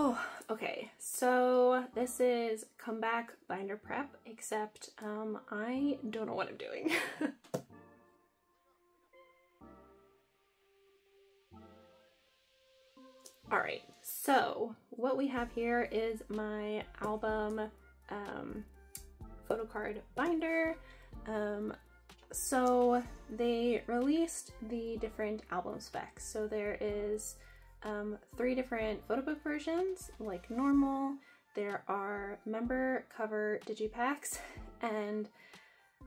Oh, okay. So this is comeback binder prep, except I don't know what I'm doing. All right, so what we have here is my album photo card binder. So they released the different album specs. So there is 3 different photo book versions, like normal. There are member cover digipacks, and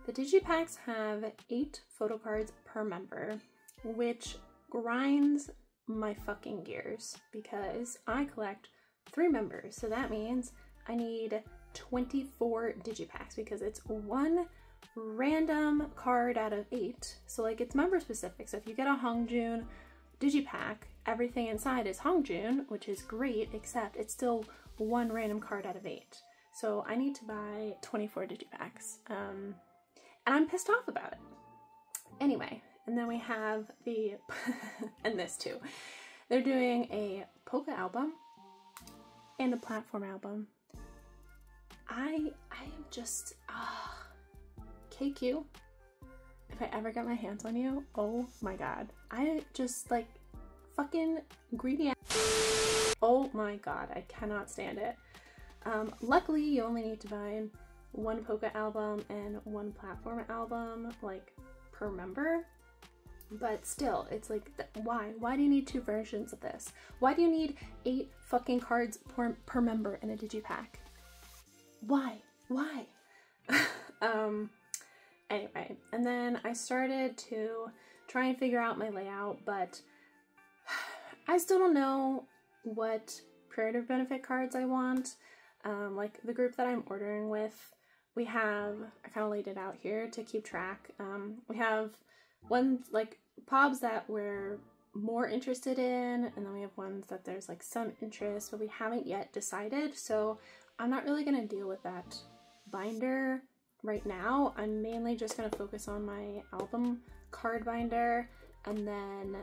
the digipacks have 8 photo cards per member, which grinds my fucking gears because I collect 3 members. So that means I need 24 digipacks because it's 1 random card out of 8. So like it's member specific. So if you get a Hongjoon digipack, everything inside is Hongjoon, which is great, except it's still 1 random card out of 8. So I need to buy 24 digipacks. And I'm pissed off about it. Anyway, and then we have the, and this too. They're doing a polka album and a platform album. I am just, KQ, if I ever get my hands on you, oh my god. I just like fucking greedy ass. Oh my god, I cannot stand it. Luckily you only need to buy 1 polka album and 1 platform album, like per member. But still, it's like, why? Why do you need 2 versions of this? Why do you need 8 fucking cards per member in a digipack? Why? Why? Anyway, and then I started to try and figure out my layout, but I still don't know what creative benefit cards I want. Like the group that I'm ordering with, we have, I kind of laid it out here to keep track. We have ones like pobs that we're more interested in, and then we have ones that there's like some interest, but we haven't yet decided. So I'm not really gonna deal with that binder right now. I'm mainly just gonna focus on my album card binder, and then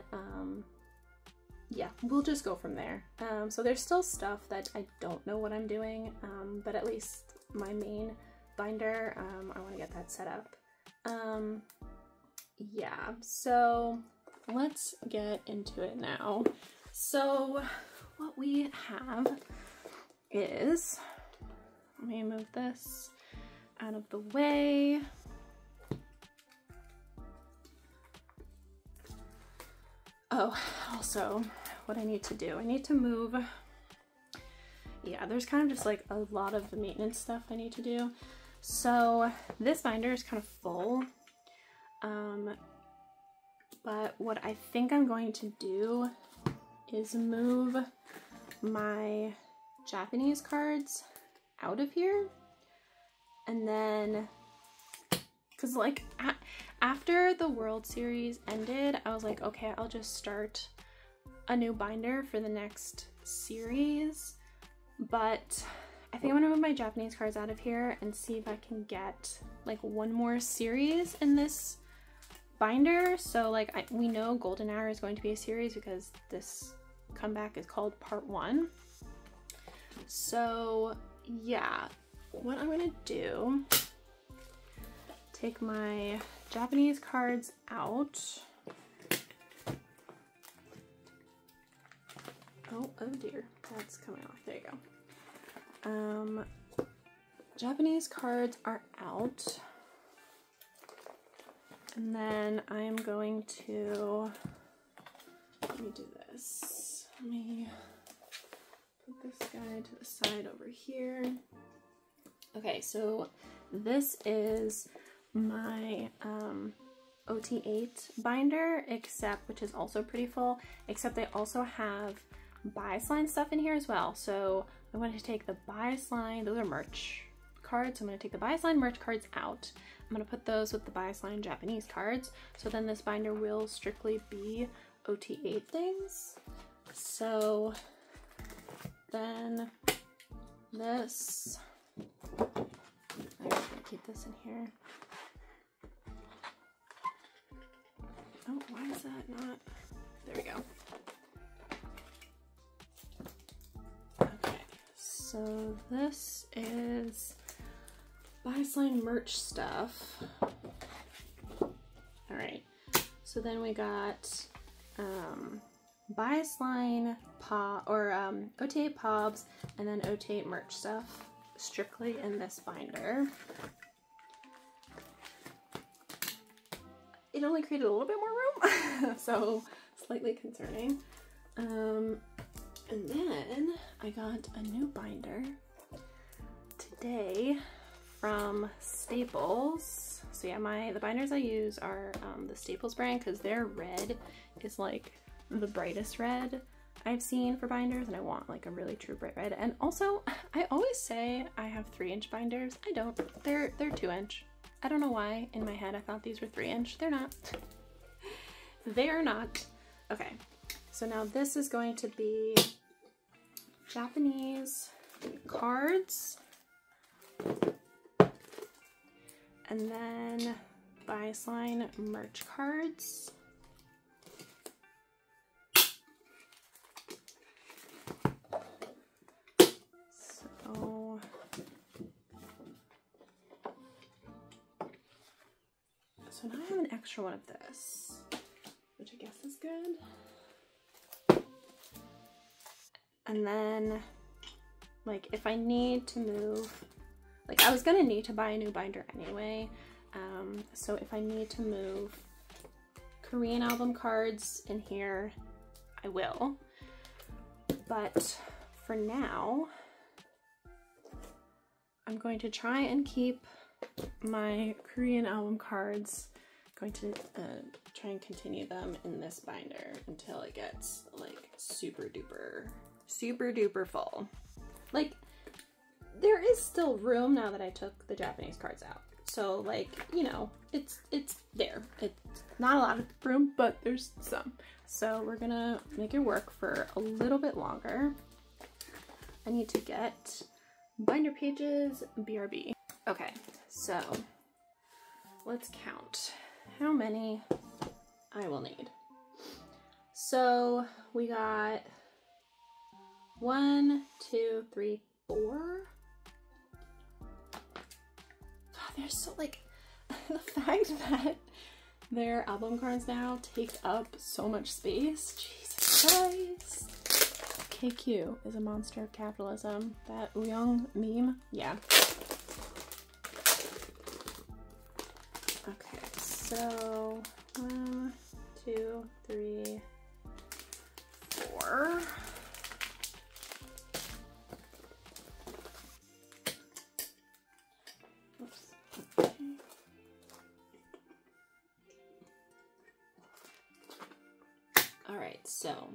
yeah, we'll just go from there. So there's still stuff that I don't know what I'm doing, but at least my main binder, I want to get that set up. Yeah, so let's get into it now. So what we have is, let me move this out of the way. Oh, also what I need to do, I need to move, yeah, there's kind of just like a lot of the maintenance stuff I need to do. So this binder is kind of full, but what I think I'm going to do is move my Japanese cards out of here, and then, because like after the World Series ended, I was like, okay, I'll just start a new binder for the next series, but I think I'm gonna move my Japanese cards out of here and see if I can get like 1 more series in this binder. So like we know Golden Hour is going to be a series because this comeback is called Part 1. So yeah, what I'm gonna do, take my Japanese cards out. Oh dear, that's coming off. There you go. Japanese cards are out. And then I'm going to, let me do this. Let me put this guy to the side over here. Okay, so this is my OT8 binder, except, which is also pretty full, except they also have bias line stuff in here as well. So I'm going to take the bias line, those are merch cards, so I'm going to take the bias line merch cards out. I'm going to put those with the bias line Japanese cards, so then this binder will strictly be OT8 things. So then this, I'm just going to keep this in here. Oh, why is that not? There we go. Okay. So this is Palestine merch stuff. All right, so then we got Palestine OTA pobs, and then OTA merch stuff strictly in this binder. It only created a little bit more room, so slightly concerning. And then I got a new binder today from Staples. So yeah, the binders I use are the Staples brand, because their red is like the brightest red I've seen for binders, and I want like a really true bright red. And also, I always say I have 3-inch binders. I don't. They're 2-inch. I don't know why in my head I thought these were 3-inch. They're not. They are not. Okay, so now this is going to be Japanese cards, and then Palestine merch cards. So now I have an extra one of this, which I guess is good. And then, like, if I need to move, like, I was gonna need to buy a new binder anyway, so if I need to move Korean album cards in here, I will. But for now, I'm going to try and keep my Korean album cards. Going to try and continue them in this binder until it gets like super duper full. Like, there is still room now that I took the Japanese cards out. So like, you know, it's there. It's not a lot of room, but there's some. So we're gonna make it work for a little bit longer. I need to get binder pages, BRB. Okay, so let's count how many I will need. So we got 1, 2, 3, 4. God, they're so like, the fact that their album cards now take up so much space. Jesus Christ. KQ is a monster of capitalism. That Uyong meme, yeah. Okay, so 1, 2, 3, 4. Oops. Okay. All right, so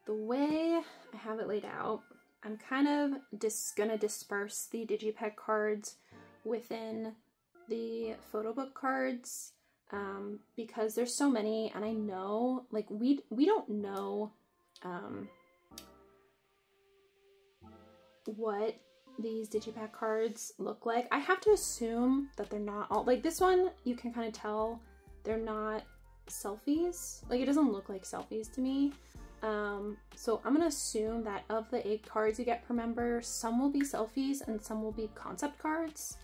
the way I have it laid out, I'm kind of gonna disperse the Digipeg cards within the photo book cards, because there's so many, and I know, like, we don't know what these Digipack cards look like. I have to assume that they're not all, like this one, you can kind of tell they're not selfies. Like, it doesn't look like selfies to me. So I'm gonna assume that of the 8 cards you get per member, some will be selfies and some will be concept cards.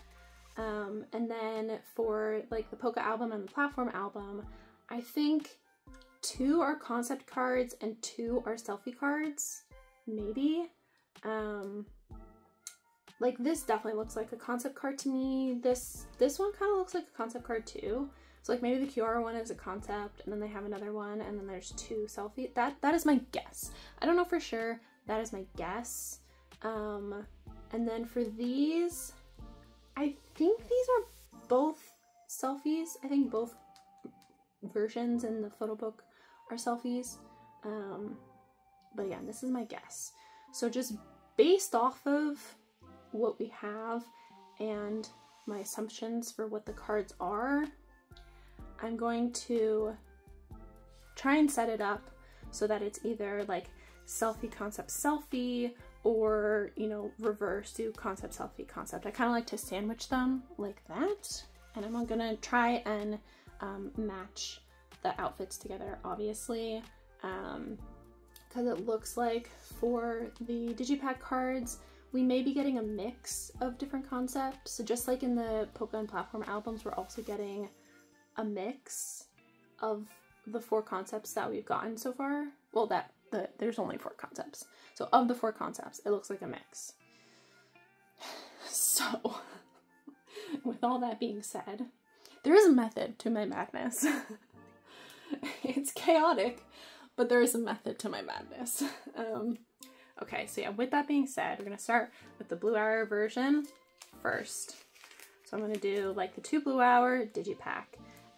And then for like the Polka album and the platform album, I think 2 are concept cards and 2 are selfie cards, maybe. Like, this definitely looks like a concept card to me. This one kind of looks like a concept card too. So like maybe the QR one is a concept, and then they have another one, and then there's 2 selfie. That is my guess. I don't know for sure. That is my guess. And then for these, I think these are both selfies. I think both versions in the photo book are selfies. But again, this is my guess. So just based off of what we have and my assumptions for what the cards are, I'm going to try and set it up so that it's either like selfie, concept, selfie, or, you know, reverse, do concept, selfie, concept. I kind of like to sandwich them like that. And I'm gonna try and match the outfits together, obviously, because it looks like for the Digipack cards, we may be getting a mix of different concepts. So just like in the polka and platform albums, we're also getting a mix of the 4 concepts that we've gotten so far. Well, there's only 4 concepts. So of the 4 concepts, it looks like a mix. So, with all that being said, there is a method to my madness. It's chaotic, but there is a method to my madness. Okay, so yeah, with that being said, we're gonna start with the Blue Hour version first. So I'm gonna do like the 2 Blue Hour digipack,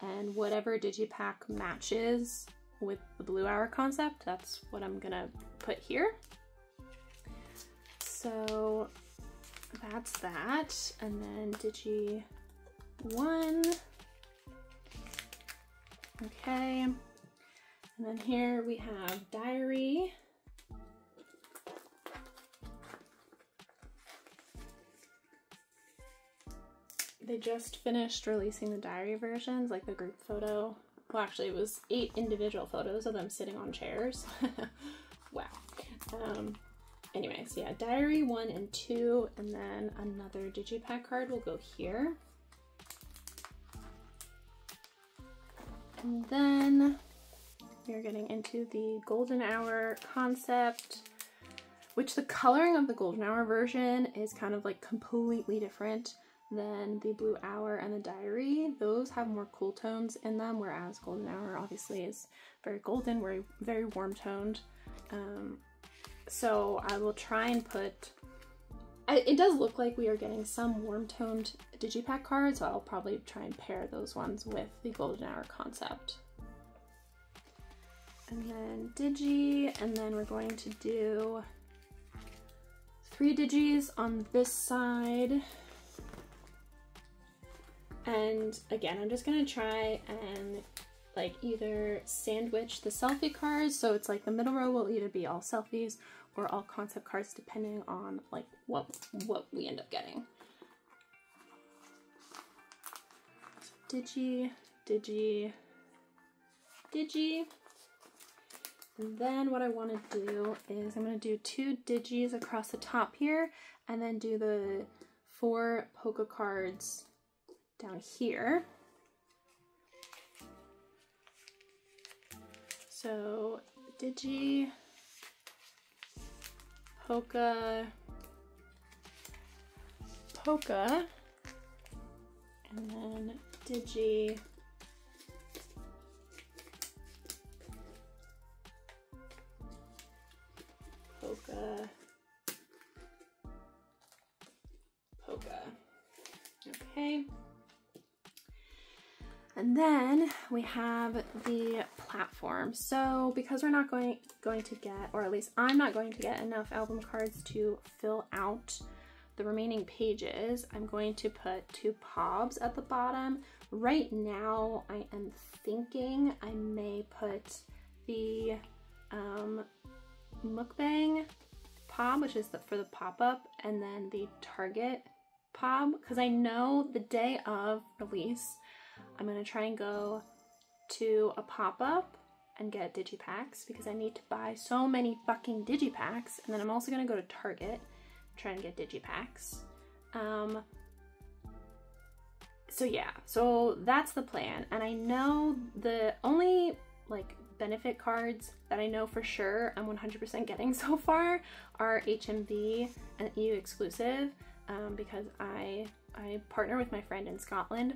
and whatever digipack matches with the Blue Hour concept, that's what I'm gonna put here. So that's that, and then Digi 1. Okay, and then here we have Diary. They just finished releasing the diary versions, like the group photo. Well, actually it was 8 individual photos of them sitting on chairs. Wow. Anyway, so yeah, Diary 1 and 2, and then another digipack card will go here. And then we're getting into the Golden Hour concept, which the coloring of the Golden Hour version is kind of like completely different than the Blue Hour and the Diary. Those have more cool tones in them, whereas Golden Hour obviously is very golden, very warm toned. So I will try and put, it does look like we are getting some warm toned digipack cards, so I'll probably try and pair those ones with the Golden Hour concept. And then Digi, and then we're going to do 3 Digis on this side. And again, I'm just gonna try and like either sandwich the selfie cards, so it's like the middle row will either be all selfies or all concept cards, depending on like what we end up getting. So Digi, Digi, Digi. And then what I want to do is I'm going to do 2 Digis across the top here, and then do the 4 polka cards down here. So Digi, polka, polka, and then Digi, polka, polka. Okay. And then we have the platform. So because we're not going to get, or at least I'm not going to get enough album cards to fill out the remaining pages, I'm going to put 2 POBs at the bottom. Right now I am thinking I may put the mukbang POB, which is for the pop-up, and then the Target POB, because I know the day of release I'm going to try and go to a pop-up and get digipacks, because I need to buy so many fucking digipacks, and then I'm also going to go to Target, try and get digipacks. So yeah, so that's the plan. And I know the only like benefit cards that I know for sure I'm 100% getting so far are HMV and EU exclusive, because I partner with my friend in Scotland.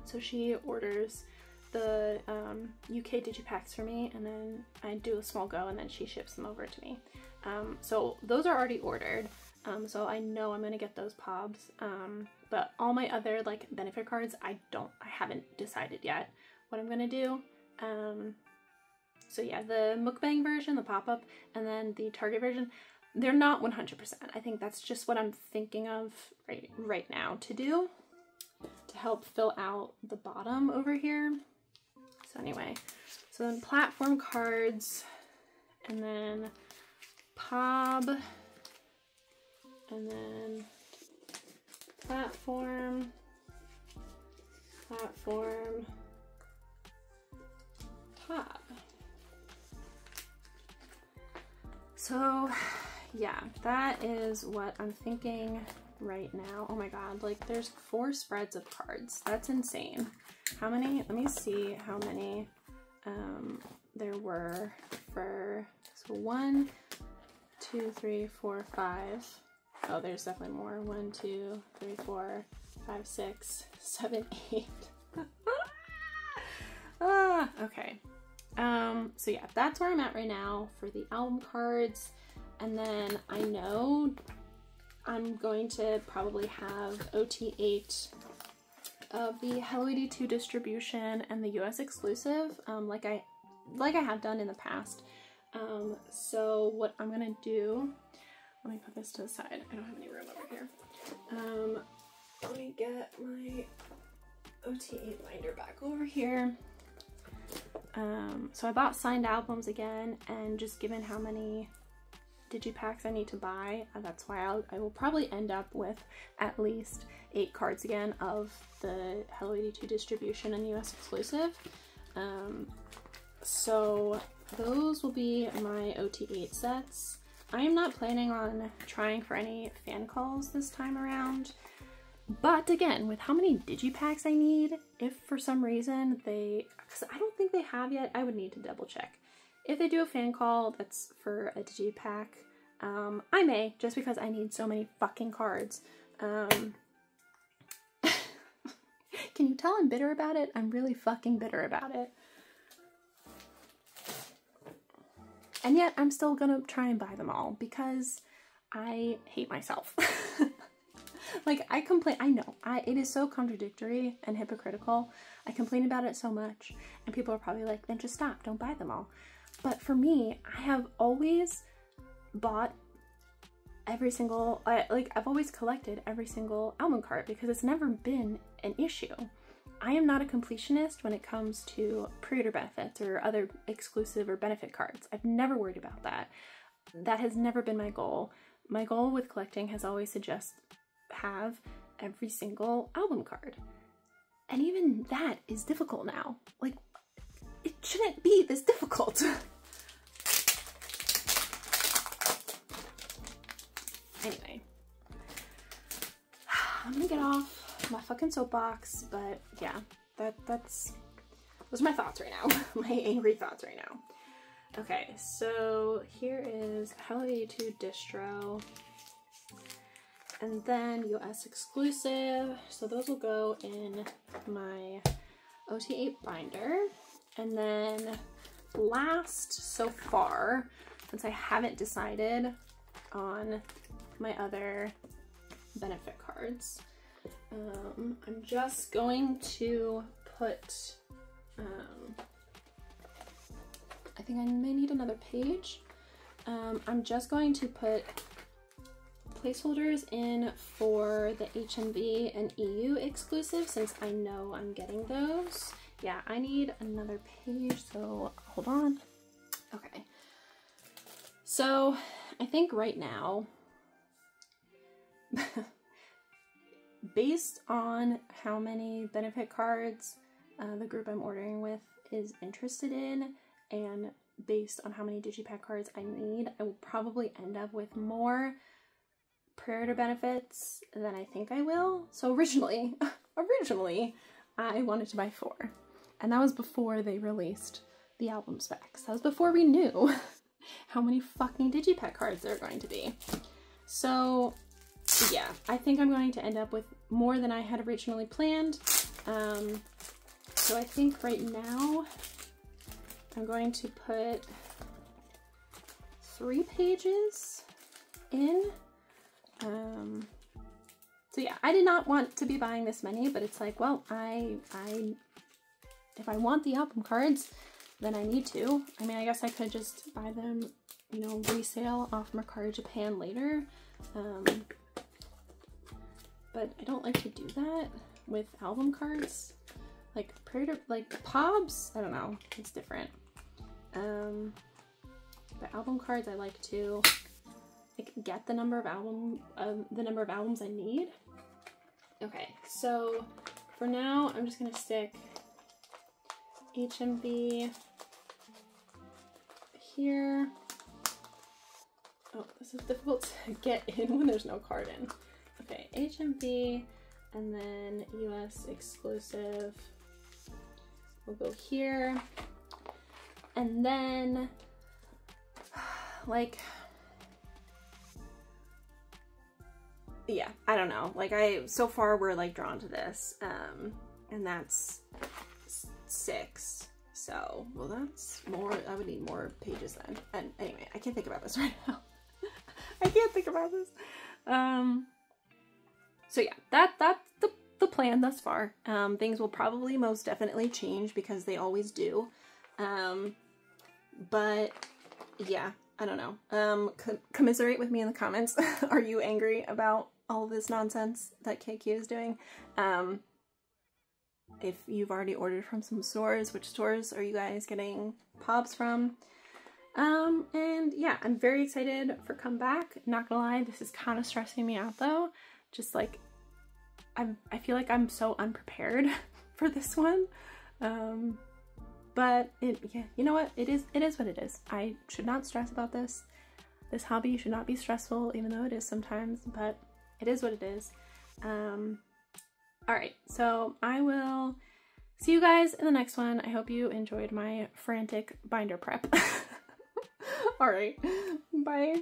So she orders the UK digipacks for me, and then I do a small go, and then she ships them over to me. So those are already ordered, so I know I'm gonna get those POBs. But all my other like benefit cards, I haven't decided yet what I'm gonna do. So yeah, the mukbang version, the pop-up, and then the Target version, they're not 100%. I think that's just what I'm thinking of right now to do, to help fill out the bottom over here. So anyway, so then platform cards, and then POB, and then platform, POB. So yeah, that is what I'm thinking right now. Oh my god, like there's 4 spreads of cards. That's insane. How many? Let me see how many there were for, so 1, 2, 3, 4, 5. Oh, there's definitely more. 1, 2, 3, 4, 5, 6, 7, 8. Okay. So yeah, that's where I'm at right now for the album cards. And then I know I'm going to probably have OT8 of the Hello 82 distribution and the US exclusive, like I have done in the past. So what I'm gonna do, let me put this to the side. I don't have any room over here. Let me get my OT8 binder back over here. So I bought signed albums again, and just given how many digipacks I need to buy, that's why I will probably end up with at least 8 cards again of the Hello 82 distribution and US exclusive. So those will be my OT8 sets. I am not planning on trying for any fan calls this time around, but again, with how many digipacks I need, if for some reason because I don't think they have yet, I would need to double check. If they do a fan call that's for a digipack, I may, just because I need so many fucking cards. Can you tell I'm bitter about it? I'm really fucking bitter about it. And yet I'm still gonna try and buy them all because I hate myself. Like, I complain, I know, it is so contradictory and hypocritical. I complain about it so much, and people are probably like, then just stop, don't buy them all. But for me, I have always bought every single, I've always collected every single album card because it's never been an issue. I am not a completionist when it comes to pre-order benefits or other exclusive or benefit cards. I've never worried about that. That has never been my goal. My goal with collecting has always to just have every single album card. And even that is difficult now. Like, it shouldn't be this difficult. Anyway, I'm gonna get off my fucking soapbox, but yeah, those are my thoughts right now. My angry thoughts right now. Okay, so here is Hello 82 distro, and then US exclusive. So those will go in my OT8 binder. And then last so far, since I haven't decided on my other benefit cards, I'm just going to put, I think I may need another page. I'm just going to put placeholders in for the HMV and EU exclusive since I know I'm getting those. Yeah, I need another page, so hold on. Okay. So I think right now, based on how many benefit cards the group I'm ordering with is interested in, and based on how many digipack cards I need, I will probably end up with more pre-order benefits than I think I will. So originally I wanted to buy 4, and that was before they released the album specs. That was before we knew how many fucking digipack cards there are going to be. So yeah, I think I'm going to end up with more than I had originally planned. So I think right now I'm going to put 3 pages in. So yeah, I did not want to be buying this many, but it's like, well, if I want the album cards, then I need to. I mean, I guess I could just buy them, you know, resale off Mercari Japan later. But I don't like to do that with album cards. Like like POBs, I don't know, it's different. But album cards, I like to get the number of albums I need. Okay, so for now, I'm just gonna stick HMV here, Oh, this is difficult to get in when there's no card in. Okay, HMV, and then US exclusive. We'll go here. And then, like, yeah, I don't know. Like, so far we're like drawn to this, and that's 6. So, well, that's more, I would need more pages then. And anyway, I can't think about this right now. I can't think about this. So yeah, that's the plan thus far. Things will probably most definitely change because they always do. But yeah, I don't know. Commiserate with me in the comments. Are you angry about all of this nonsense that KQ is doing? If you've already ordered from some stores, which stores are you guys getting pops from? And yeah, I'm very excited for comeback. Not gonna lie, this is kind of stressing me out though. Just like, I feel like I'm so unprepared for this one. But yeah, you know what? It is what it is. I should not stress about this. This hobby should not be stressful, even though it is sometimes, but it is what it is. All right, so I will see you guys in the next one. I hope you enjoyed my frantic binder prep. All right, bye.